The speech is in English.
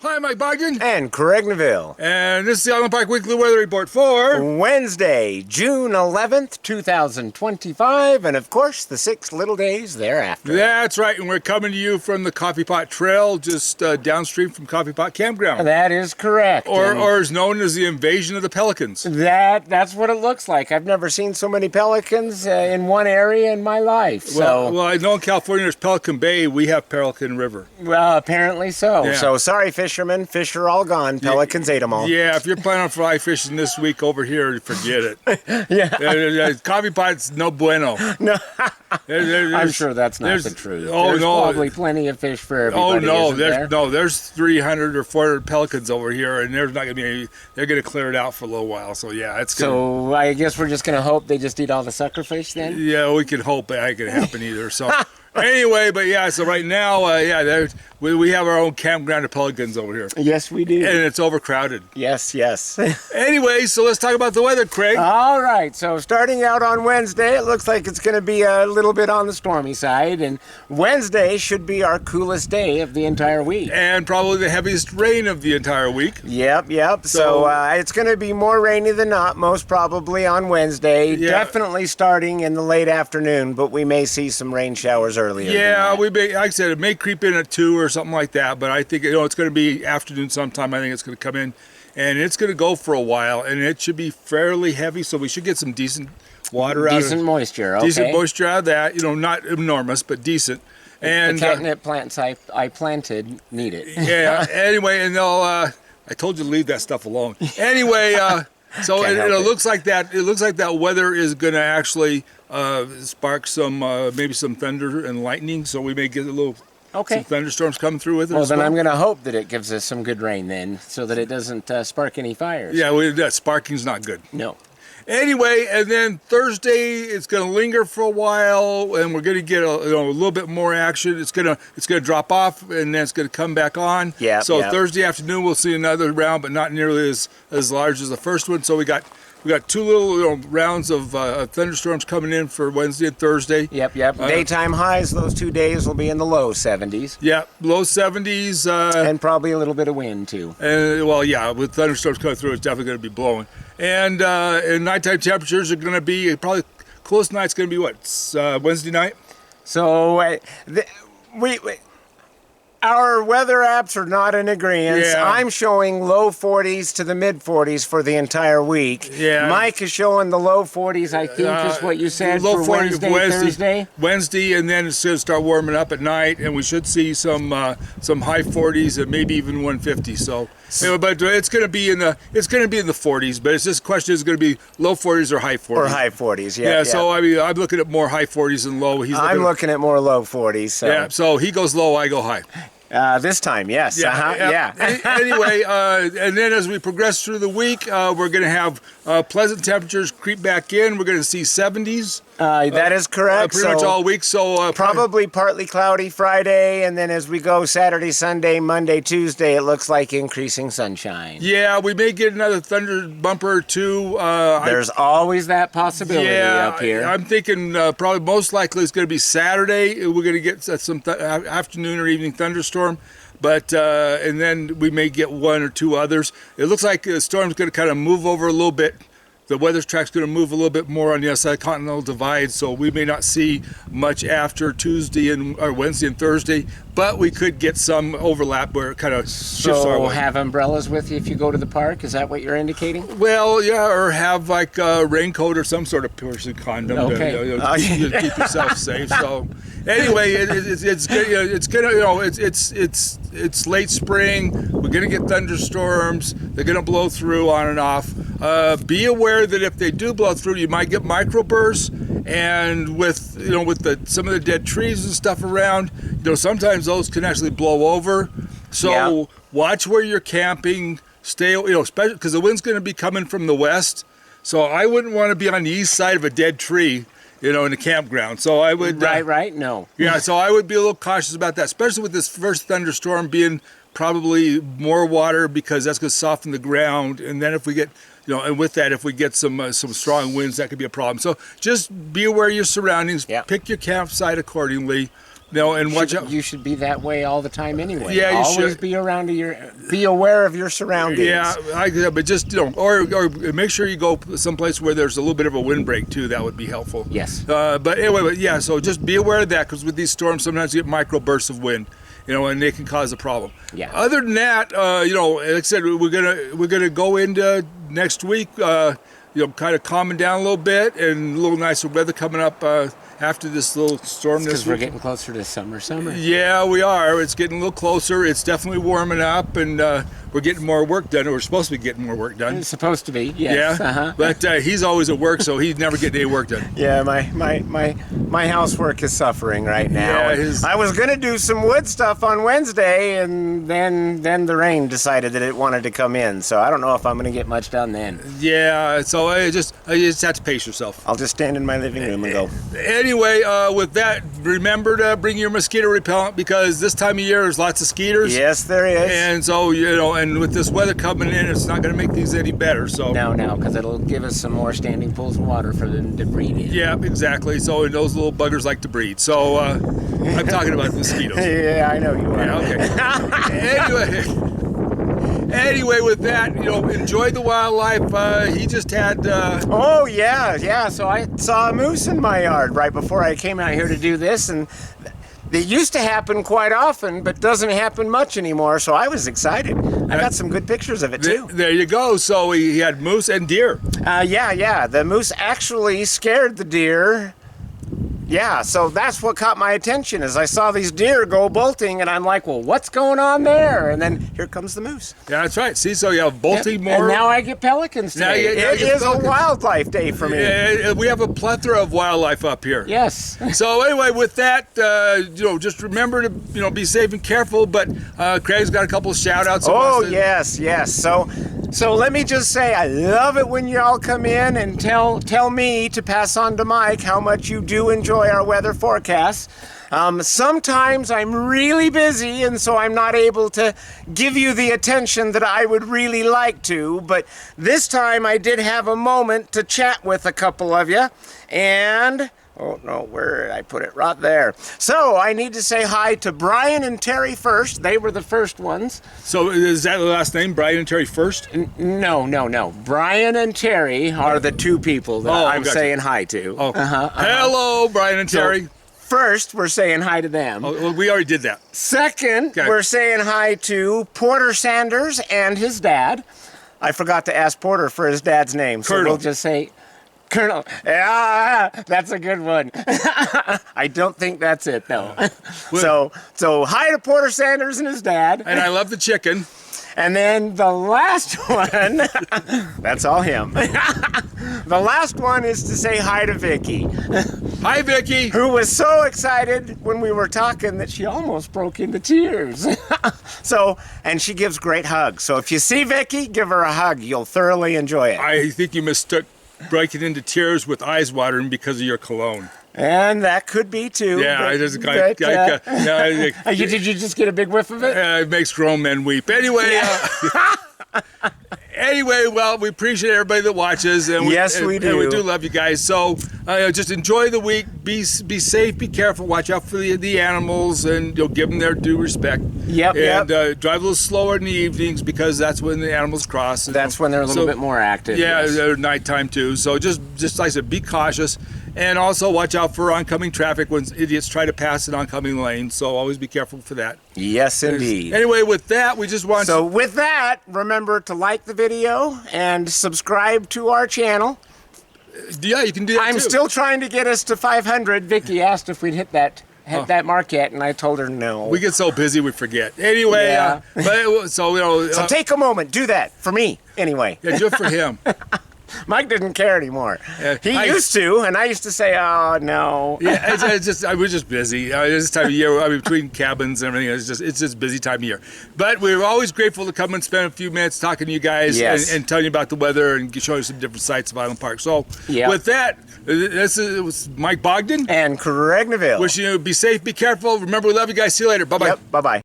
Hi, Mike Bogden. And Craig Neville. And this is the Island Park Weekly Weather Report for Wednesday, June 11th, 2025, and of course, the 6 little days thereafter. That's right, and we're coming to you from the Coffee Pot Trail, just downstream from Coffee Pot Campground. That is correct. Or is known as the Invasion of the Pelicans. That's what it looks like. I've never seen so many pelicans in one area in my life. Well, I know in California there's Pelican Bay, we have Pelican River. Well, apparently so. Yeah. So sorry, fishermen. Fish are all gone. Pelicans ate them all. Yeah, if you're planning on fly fishing this week over here, forget it. Yeah. Coffee Pot's no bueno. No. There's, I'm sure that's not the truth. Oh, there's no. probably plenty of fish for everybody. Oh, no, there's 300 or 400 pelicans over here, and there's not going to be any. They're going to clear it out for a little while. So, yeah, it's good. So, I guess we're just going to hope they just eat all the sucker fish then? Yeah, we can hope that ain't going to happen either. So, anyway, but yeah, so right now, we have our own campground of pelicans over here. Yes, we do. And it's overcrowded. Yes. Anyway, so let's talk about the weather, Craig. All right, so starting out on Wednesday, it looks like it's going to be a little bit on the stormy side, and Wednesday should be our coolest day of the entire week. And probably the heaviest rain of the entire week. Yep. So it's going to be more rainy than not, most probably on Wednesday. Yeah. Definitely starting in the late afternoon, but we may see some rain showers earlier. Yeah, like I said, it may creep in at 2 or something like that, but I think it's going to be afternoon sometime. I think it's going to come in, and it's going to go for a while, and it should be fairly heavy, so we should get some decent water out of it. Decent moisture, okay. Decent moisture out of that, not enormous, but decent. And the catnip plants I planted need it. Yeah, anyway, and I told you to leave that stuff alone. Anyway, so it looks like that. It looks like that weather is going to actually spark some maybe some thunder and lightning. So we may get some thunderstorms coming through with it. Well, then I'm going to hope that it gives us some good rain then, so that it doesn't spark any fires. Yeah, sparking's not good. No. Anyway, and then Thursday it's going to linger for a while, and we're going to get a little bit more action. It's going to drop off, and then it's going to come back on. Yeah. So Thursday afternoon we'll see another round, but not nearly as large as the first one. So we got 2 little rounds of thunderstorms coming in for Wednesday and Thursday. Yep. Daytime highs those 2 days will be in the low 70s. Yeah, low 70s. And probably a little bit of wind too. And with thunderstorms coming through, it's definitely going to be blowing. And nighttime temperatures are going to be probably coolest night's going to be what, Wednesday night. So our weather apps are not in agreement. Yeah. I'm showing low 40s to the mid 40s for the entire week. Yeah. Mike is showing the low 40s, I think is what you said, low for 40s Thursday. Wednesday, and then it's going to start warming up at night, and we should see some high 40s and maybe even 150. So, but it's going to be in the 40s. But it's just a question: is it going to be low 40s or high 40s? Or high 40s, yeah. Yeah. So I'm looking at more high 40s than low. I'm looking at more low 40s. So. Yeah. So he goes low, I go high. This time, yes. Yeah. Anyway, and then as we progress through the week, we're going to have pleasant temperatures creep back in. We're going to see 70s. That is correct. Pretty much all week. So probably partly cloudy Friday, and then as we go Saturday, Sunday, Monday, Tuesday, it looks like increasing sunshine. Yeah, we may get another thunder bumper or two. There's always that possibility up here. I'm thinking probably most likely it's going to be Saturday. We're going to get some afternoon or evening thunderstorm. But and then we may get 1 or 2 others. It looks like the storm's going to kind of move over a little bit. The weather track's going to move a little bit more on the outside continental divide, so we may not see much after Wednesday and Thursday, but we could get some overlap where it kind of shifts our way. So have umbrellas with you if you go to the park? Is that what you're indicating? Well, yeah, or have like a raincoat or some sort of piercing condom to keep yourself safe. So anyway, it's good. It's late spring. We're gonna get thunderstorms. They're gonna blow through on and off. Be aware that if they do blow through, you might get microbursts, and with some of the dead trees and stuff around, sometimes those can actually blow over. So watch where you're camping. Stay, especially because the wind's going to be coming from the west. So I wouldn't want to be on the east side of a dead tree, in a campground. So I would right. No. Yeah. So I would be a little cautious about that, especially with this first thunderstorm being probably more water, because that's going to soften the ground. And then if we get and with that, if we get some strong winds, that could be a problem. So just be aware of your surroundings. Yeah. Pick your campsite accordingly. and watch out. You should be that way all the time anyway. Yeah, you always should. Be aware of your surroundings. Yeah, but just or make sure you go someplace where there's a little bit of a windbreak too. That would be helpful. Yes. But anyway, so just be aware of that, because with these storms, sometimes you get micro bursts of wind, and they can cause a problem. Yeah. Other than that, like I said, we're gonna go into next week. Kind of calming down a little bit, and a little nicer weather coming up after this little storm. Because we're getting closer to summer. Yeah, we are. It's getting a little closer. It's definitely warming up, and we're getting more work done. Or we're supposed to be getting more work done. It's supposed to be, yes. Yeah, but he's always at work, so he's never getting any work done. Yeah, my housework is suffering right now. Yeah, I was gonna do some wood stuff on Wednesday, and then the rain decided that it wanted to come in. So I don't know if I'm gonna get much done then. Yeah, so you just have to pace yourself. I'll just stand in my living room and go. Anyway, with that, remember to bring your mosquito repellent, because this time of year there's lots of skeeters. Yes, there is. And so, and with this weather coming in, it's not going to make these any better. So No, because it'll give us some more standing pools of water for them to breed in. Yeah, exactly. So those little buggers like to breed. So I'm talking about mosquitoes. Yeah, I know you are. Yeah, okay. Anyway, with that, enjoy the wildlife. He just had. Oh yeah. So I saw a moose in my yard right before I came out here to do this, and it used to happen quite often, but doesn't happen much anymore. So I was excited. I got some good pictures of it too. There you go. So he had moose and deer. Yeah. The moose actually scared the deer. Yeah, so that's what caught my attention, is I saw these deer go bolting, and I'm like, well, what's going on there? And then here comes the moose. Yeah, that's right. See, so you have bolting more. And now I get pelicans today. It is a wildlife day for me. Yeah, we have a plethora of wildlife up here. Yes. So anyway, with that, just remember to, be safe and careful, but Craig's got a couple of shout-outs. Oh, yes. So let me just say, I love it when y'all come in and tell me to pass on to Mike how much you do enjoy our weather forecasts. Sometimes I'm really busy, and so I'm not able to give you the attention that I would really like to, but this time I did have a moment to chat with a couple of you, and... oh, no, where did I put it? Right there. So I need to say hi to Brian and Terry first. They were the first ones. So is that the last name, Brian and Terry first? No. Brian and Terry are the two people that I'm saying hi to. Oh. Hello, Brian and Terry. First, we're saying hi to them. Oh, well, we already did that. Second, we're saying hi to Porter Sanders and his dad. I forgot to ask Porter for his dad's name, so we'll just say... Colonel. Yeah, that's a good one. I don't think that's it, though. So hi to Porter Sanders and his dad. And I love the chicken. And then the last one, that's all him. The last one is to say hi to Vicky. Hi, Vicky. Who was so excited when we were talking that she almost broke into tears. And she gives great hugs. So if you see Vicky, give her a hug. You'll thoroughly enjoy it. I think you mistook breaking into tears with eyes watering because of your cologne. And that could be too. Yeah, did you just get a big whiff of it? It makes grown men weep. Anyway, well, we appreciate everybody that watches, and we do. And we do love you guys. So just enjoy the week. Be safe. Be careful. Watch out for the animals, and give them their due respect. And drive a little slower in the evenings, because that's when the animals cross. That's when they're a little bit more active. Yeah, they're nighttime too. So just like I said, be cautious. And also watch out for oncoming traffic when idiots try to pass an oncoming lane. So always be careful for that. Yes, indeed. Anyway, with that, we just want So with that, remember to like the video and subscribe to our channel. Yeah, you can do that I'm still trying to get us to 500. Vicky asked if we'd hit that mark yet, and I told her no. We get so busy we forget. Anyway, so take a moment. Do that for me, anyway. Yeah, do it for him. Mike didn't care anymore. He used to, and I used to say, "Oh no." Yeah, we're just busy. This time of year, between cabins and everything, it's just busy time of year. But we're always grateful to come and spend a few minutes talking to you guys and telling you about the weather and showing you some different sights of Island Park. So with that, this is Mike Bogden and Craig Neville. Wishing you be safe, be careful. Remember, we love you guys. See you later. Bye bye. Bye bye.